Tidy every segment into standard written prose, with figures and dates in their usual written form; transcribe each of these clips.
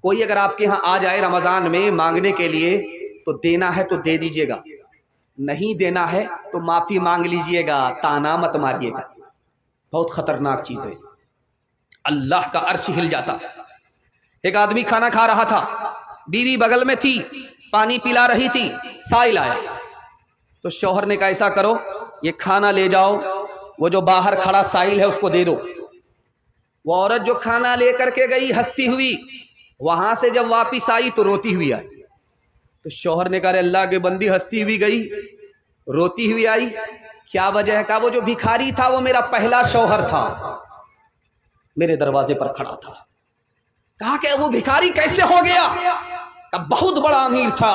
کوئی اگر آپ کے ہاں آ جائے رمضان میں مانگنے کے لیے تو دینا ہے تو دے دیجئے گا، نہیں دینا ہے تو معافی مانگ لیجئے گا، تانا مت ماریے گا۔ بہت خطرناک چیز ہے، اللہ کا عرش ہل جاتا۔ ایک آدمی کھانا کھا رہا تھا، بیوی بغل میں تھی، پانی پلا رہی تھی، سائل آیا تو شوہر نے کہا ایسا کرو یہ کھانا لے جاؤ، وہ جو باہر کھڑا سائل ہے اس کو دے دو۔ وہ عورت جو کھانا لے کر کے گئی ہنستی ہوئی، وہاں سے جب واپس آئی تو روتی ہوئی آئی۔ تو شوہر نے کہا ارے اللہ کے بندی، ہنستی ہوئی گئی روتی ہوئی آئی، کیا وجہ ہے؟ کہا وہ جو بھکاری تھا وہ میرا پہلا شوہر تھا، میرے دروازے پر کھڑا تھا۔ کہا کہ وہ بھکاری کیسے ہو گیا؟ کہا بہت بڑا امیر تھا،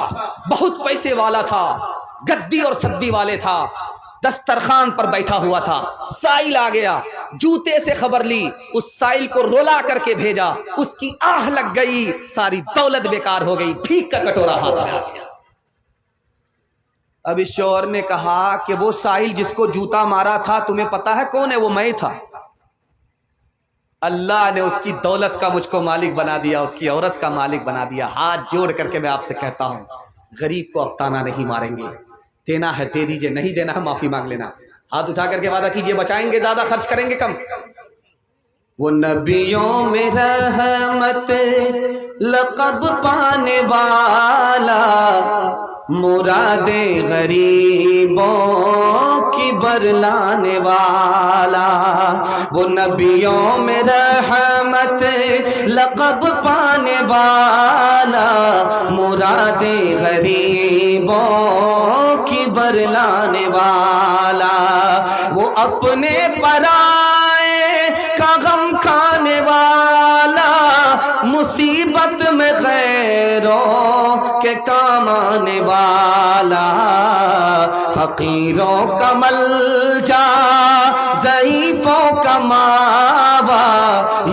بہت پیسے والا تھا، گدی اور سدی والے تھا، دسترخوان پر بیٹھا ہوا تھا، سائل آ گیا، جوتے سے خبر لی، اس سائل کو رولا کر کے بھیجا، اس کی آہ لگ گئی، ساری دولت بیکار ہو گئی، بھیک کا کٹورا ہاتھ میں آ گیا۔ اب اس شوہر نے کہا کہ وہ سائل جس کو جوتا مارا تھا تمہیں پتا ہے کون ہے؟ وہ میں تھا۔ اللہ نے اس کی دولت کا مجھ کو مالک بنا دیا، اس کی عورت کا مالک بنا دیا۔ ہاتھ جوڑ کر کے میں آپ سے کہتا ہوں، غریب کو اب تانا نہیں ماریں گے، دینا ہے دے دیجئے، نہیں دینا ہے معافی مانگ لینا۔ ہاتھ اٹھا کر کے وعدہ کیجئے، بچائیں گے زیادہ، خرچ کریں گے کم۔ وہ نبیوں میں رحمت لقب پانے والا، مرادیں غریبوں کی برلانے والا، وہ نبیوں میں رحمت لقب پانے والا، مرادیں غریبوں کی برلانے والا، وہ اپنے پرائے کا غم کھانے والا، مصیبت میں غیروں کے کام آنے والا، فقیروں کا ملجا، ضعیفوں کا ماوا،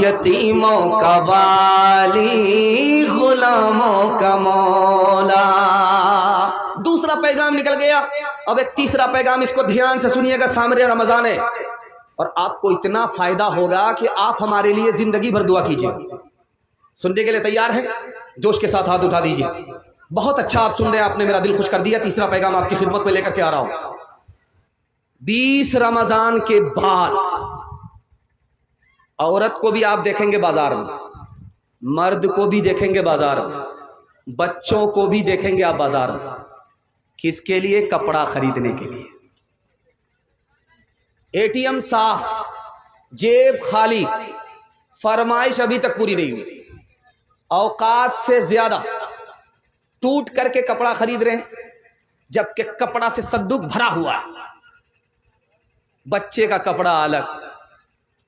یتیموں کا والی، غلاموں کا مولا۔ دوسرا پیغام نکل گیا۔ اب ایک تیسرا پیغام، اس کو دھیان سے سنیے گا، سامنے رمضان ہے اور آپ کو اتنا فائدہ ہوگا کہ آپ ہمارے لیے زندگی بھر دعا کیجیے۔ سننے کے لیے تیار ہیں؟ جوش کے ساتھ ہاتھ اٹھا دیجیے۔ بہت اچھا آپ سن رہے ہیں، آپ نے میرا دل خوش کر دیا۔ تیسرا پیغام آپ کی خدمت میں لے کر کے آ رہا ہوں۔ 20 رمضان کے بعد عورت کو بھی آپ دیکھیں گے بازار میں، مرد کو بھی دیکھیں گے بازار میں، بچوں کو بھی دیکھیں گے آپ بازار میں۔ کس کے لیے؟ کپڑا خریدنے کے لیے۔ اے ٹی ایم صاف، جیب خالی، فرمائش ابھی تک پوری نہیں ہوئی، اوقات سے زیادہ ٹوٹ کر کے کپڑا خرید رہے ہیں، جبکہ کپڑا سے صندوق بھرا ہوا ہے۔ بچے کا کپڑا الگ،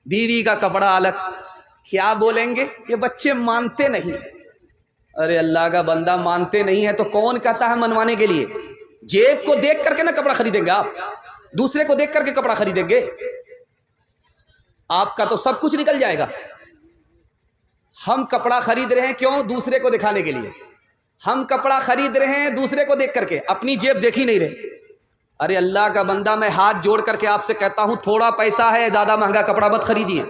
بیوی کا کپڑا الگ۔ کیا بولیں گے؟ یہ بچے مانتے نہیں۔ ارے اللہ کا بندہ، مانتے نہیں ہے تو کون کہتا ہے منوانے کے لیے؟ جیب کو دیکھ کر کے نا کپڑا خریدیں گے آپ، دوسرے کو دیکھ کر کے کپڑا خریدیں گے؟ آپ کا تو سب کچھ نکل جائے گا۔ ہم کپڑا خرید رہے ہیں کیوں؟ دوسرے کو دکھانے کے لیے۔ ہم کپڑا خرید رہے ہیں دوسرے کو دیکھ کر کے، اپنی جیب دیکھ ہی نہیں رہے۔ ارے اللہ کا بندہ، میں ہاتھ جوڑ کر کے آپ سے کہتا ہوں، تھوڑا پیسہ ہے زیادہ مہنگا کپڑا مت خریدیے۔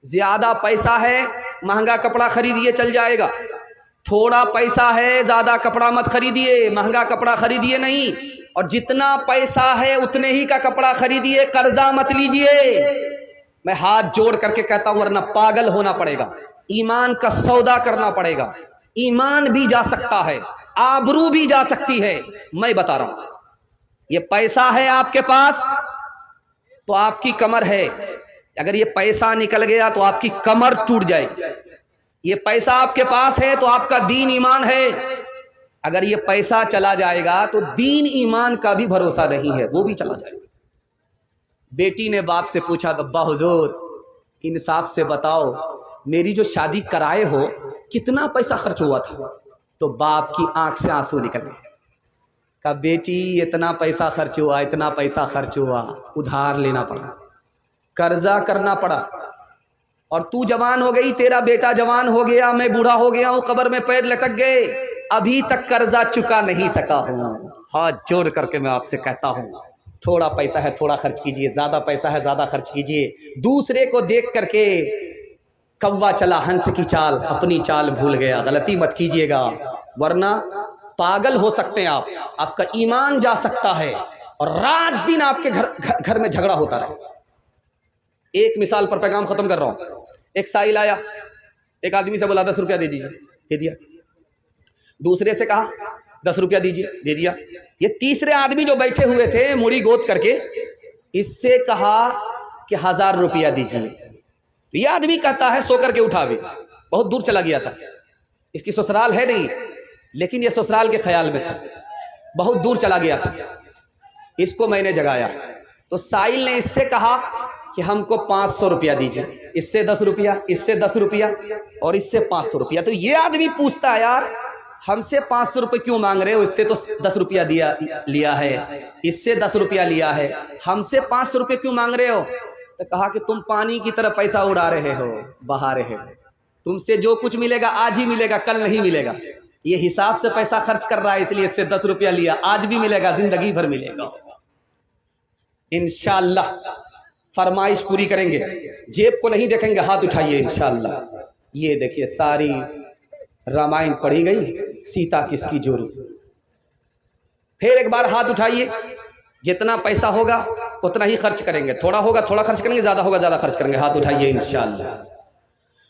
زیادہ پیسہ ہے مہنگا کپڑا خریدیے، چل جائے گا۔ تھوڑا پیسہ ہے زیادہ کپڑا مت خریدیے، مہنگا کپڑا خریدیے نہیں۔ اور جتنا پیسہ ہے اتنے ہی کا کپڑا خریدیے، قرضہ مت لیجیے۔ میں ہاتھ جوڑ کر کے کہتا ہوں، ورنہ پاگل ہونا پڑے گا، ایمان کا سودا کرنا پڑے گا۔ ایمان بھی جا سکتا ہے، آبرو بھی جا سکتی ہے۔ میں بتا رہا ہوں، یہ پیسہ ہے آپ کے پاس تو آپ کی کمر ہے، اگر یہ پیسہ نکل گیا تو آپ کی کمر ٹوٹ جائے گی۔ یہ پیسہ آپ کے پاس ہے تو آپ کا دین ایمان ہے، اگر یہ پیسہ چلا جائے گا تو دین ایمان کا بھی بھروسہ نہیں ہے، وہ بھی چلا جائے گا۔ بیٹی نے باپ سے پوچھا، ابا حضور انصاف سے بتاؤ، میری جو شادی کرائے ہو کتنا پیسہ خرچ ہوا تھا؟ تو باپ کی آنکھ سے آنسو نکل گئے۔ کہا بیٹی اتنا پیسہ خرچ ہوا، اتنا پیسہ خرچ ہوا، ادھار لینا پڑا، قرضہ کرنا پڑا، اور تو جوان ہو گئی، تیرا بیٹا جوان ہو گیا، میں بوڑھا ہو گیا ہوں، قبر میں پیر لٹک گئے، ابھی تک قرضہ چکا نہیں سکا ہوں۔ ہاتھ جوڑ کر کے میں آپ سے کہتا ہوں، تھوڑا پیسہ ہے تھوڑا خرچ کیجئے، زیادہ پیسہ ہے زیادہ خرچ کیجئے۔ دوسرے کو دیکھ کر کے کوا چلا ہنس کی چال، اپنی چال بھول گیا. غلطی مت کیجیے گا ورنہ پاگل ہو سکتے ہیں آپ کا ایمان جا سکتا ہے اور رات دن آپ کے گھر میں جھگڑا ہوتا رہے. ایک مثال پر پیغام ختم کر رہا ہوں. ایک سائل آیا، ایک آدمی سے بولا 10 روپیہ دے دیجیے، دے دیا. دوسرے سے کہا 10 روپیہ دیجیے، دے دیا. یہ تیسرے آدمی جو بیٹھے ہوئے تھے مڑی گود کر کے، اس سے کہا کہ 1000 روپیہ دیجیے. یہ آدمی کہتا ہے سو کر کے اٹھا بھی، بہت دور چلا گیا تھا، اس کی سسرال ہے نہیں، لیکن یہ سسرال کے خیال میں تھا، بہت دور چلا گیا تھا. اس کو میں نے جگایا تو سائل نے اس سے کہا کہ ہم کو 500 روپیہ دیجیے، اس سے 10 روپیہ، اس سے 10 روپیہ اور اس سے 500 روپیہ. تو یہ آدمی پوچھتا ہے یار ہم سے 500 روپے کیوں مانگ رہے ہو؟ اس سے تو 10 روپیہ لیا ہے، اس سے 10 روپیہ لیا ہے، ہم سے 500 روپے کیوں مانگ رہے ہو؟ تو کہا کہ تم پانی کی طرح پیسہ اڑا رہے ہو، بہا رہے ہو. تم سے جو کچھ ملے گا آج ہی ملے گا، کل نہیں ملے گا. یہ حساب سے پیسہ خرچ کر رہا ہے، اس لیے اس سے 10 روپیہ لیا، آج بھی ملے گا، زندگی بھر ملے گا. انشاءاللہ فرمائش پوری کریں گے. جیب کو نہیں دیکھیں گے، ہاتھ اٹھائیے انشاءاللہ. یہ دیکھیے ساری رامائن پڑھی گئی، سیتا کس کی جوری. پھر ایک بار ہاتھ اٹھائیے. جتنا پیسہ ہوگا اتنا ہی خرچ کریں گے، تھوڑا ہوگا تھوڑا خرچ کریں گے، زیادہ ہوگا زیادہ خرچ کریں گے. ہاتھ اٹھائیے انشاءاللہ.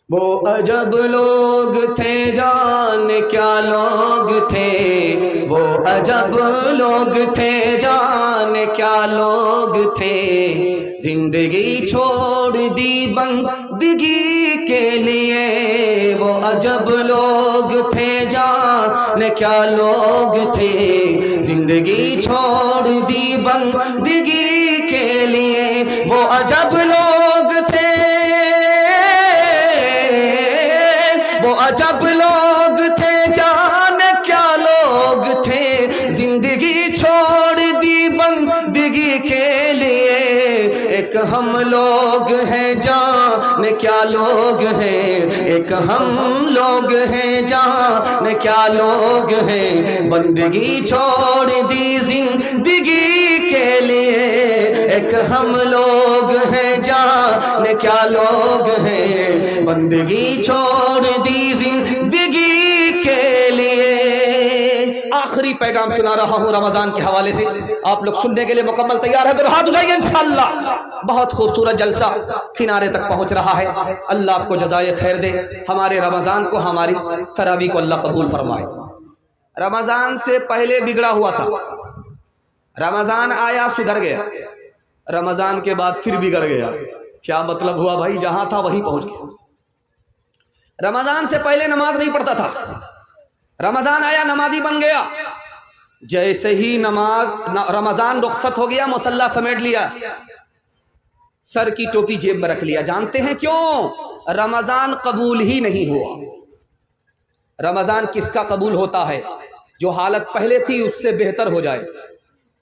وہ عجب لوگ تھے جان کیا لوگ تھے، وہ عجب لوگ تھے جان کیا لوگ تھے، زندگی چھوڑ دی بندگی کے لیے. وہ عجب لوگ تھے جان کیا لوگ تھے، زندگی چھوڑ دی بندگی کے لیے. وہ عجب لوگ تھے، وہ عجب لوگ تھے جان کیا لوگ تھے، زندگی چھوڑ دی بندگی کے لیے. ایک ہم لوگ ہیں جان کیا لوگ ہیں، ایک ہم لوگ ہیں جان کیا لوگ ہیں، بندگی چھوڑ دی زندگی کے لیے. ایک ہم لوگ ہیں جان کیا لوگ ہیں، بندگی چھوڑ دی زندگی کے لیے. آخری پیغام سنا رہا ہوں رمضان کے حوالے سے، آپ لوگ سننے کے لیے مکمل تیار ہے تو ہاتھ اٹھائیے انشاءاللہ. بہت خوبصورت جلسہ کنارے تک پہنچ رہا ہے. اللہ آپ کو جزائے خیر دے، ہمارے رمضان کو، ہماری تراویح کو اللہ قبول فرمائے. رمضان سے پہلے بگڑا ہوا تھا، رمضان آیا سدھر گیا، رمضان کے بعد پھر بگڑ گیا. کیا مطلب ہوا بھائی؟ جہاں تھا وہیں پہنچ گیا. رمضان سے پہلے نماز نہیں پڑھتا تھا، رمضان آیا نمازی بن گیا. جیسے ہی رمضان رخصت ہو گیا مصلی سمیٹ لیا، سر کی ٹوپی جیب میں رکھ لیا. جانتے ہیں کیوں؟ رمضان قبول ہی نہیں ہوا. رمضان کس کا قبول ہوتا ہے؟ جو حالت پہلے تھی اس سے بہتر ہو جائے.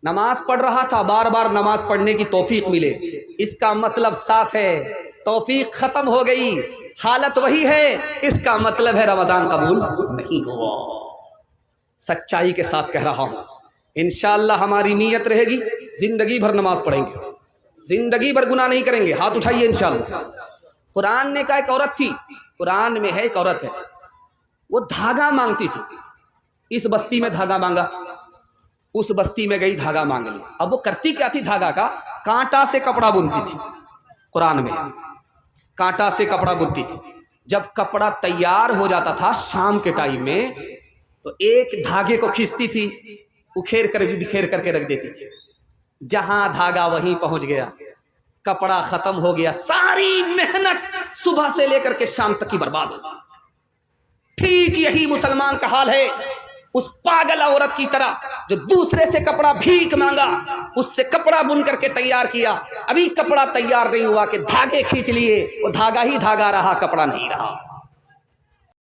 نماز پڑھ رہا تھا، بار بار نماز پڑھنے کی توفیق ملے، اس کا مطلب صاف ہے توفیق ختم ہو گئی، حالت وہی ہے، اس کا مطلب ہے رمضان قبول نہیں ہوا. سچائی کے ساتھ کہہ رہا ہوں، انشاءاللہ ہماری نیت رہے گی زندگی بھر نماز پڑھیں گے، زندگی بھر گناہ نہیں کریں گے. ہاتھ اٹھائیے انشاءاللہ. قرآن نے کہا ایک عورت تھی، قرآن میں ہے ایک عورت ہے، وہ دھاگا مانگتی تھی. اس بستی میں دھاگا مانگا، اس بستی میں گئی دھاگا مانگ لیا. اب وہ کرتی کیا تھی؟ دھاگا کا کانٹا سے کپڑا بنتی تھی. قرآن میں کانٹا سے کپڑا بنتی تھی. جب کپڑا تیار ہو جاتا تھا شام کے ٹائم میں تو ایک دھاگے کو کھینچتی تھی، بکھیر کر کے رکھ دیتی تھی. جہاں دھاگا وہیں پہنچ گیا، کپڑا ختم ہو گیا، ساری محنت صبح سے لے کر کے شام تک کی برباد ہو. ٹھیک یہی مسلمان کا حال ہے، اس پاگل عورت کی طرح جو دوسرے سے کپڑا بھیک مانگا، اس سے کپڑا بن کر کے تیار کیا، ابھی کپڑا تیار نہیں ہوا کہ دھاگے کھینچ لیے، وہ دھاگا ہی دھاگا رہا، کپڑا نہیں رہا.